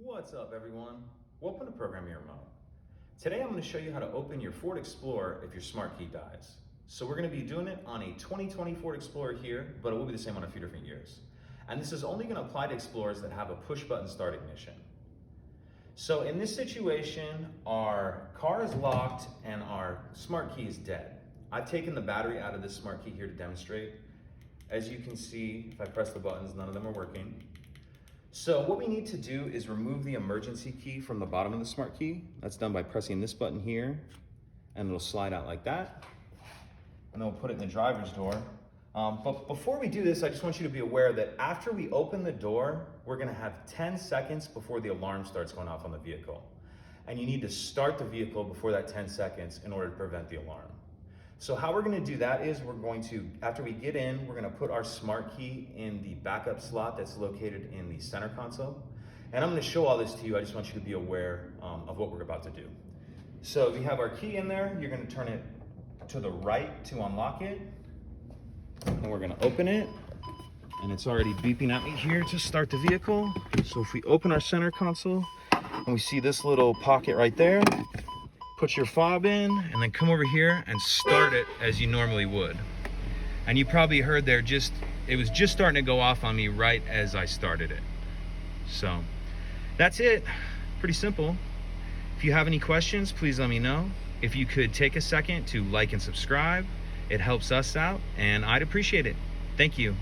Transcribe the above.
What's up, everyone? Welcome to Program Your Remote. Today I'm going to show you how to open your Ford Explorer if your smart key dies. So we're going to be doing it on a 2020 Ford Explorer here, but it will be the same on a few different years. And this is only going to apply to Explorers that have a push button start ignition. So in this situation, our car is locked and our smart key is dead. I've taken the battery out of this smart key here to demonstrate. As you can see, if I press the buttons, none of them are working. So what we need to do is remove the emergency key from the bottom of the smart key. That's done by pressing this button here, and it'll slide out like that. And then we'll put it in the driver's door. But before we do this, I just want you to be aware that after we open the door, we're gonna have 10 seconds before the alarm starts going off on the vehicle. And you need to start the vehicle before that 10 seconds in order to prevent the alarm. So how we're gonna do that is we're going to, after we get in, we're gonna put our smart key in the backup slot that's located in the center console. And I'm gonna show all this to you. I just want you to be aware of what we're about to do. So we have our key in there. You're gonna turn it to the right to unlock it. And we're gonna open it. And it's already beeping at me here to start the vehicle. So if we open our center console and we see this little pocket right there, put your fob in and then come over here and start it as you normally would. And you probably heard there it was just starting to go off on me right as I started it. So that's it, pretty simple. If you have any questions, please let me know. If you could take a second to like and subscribe, it helps us out and I'd appreciate it. Thank you.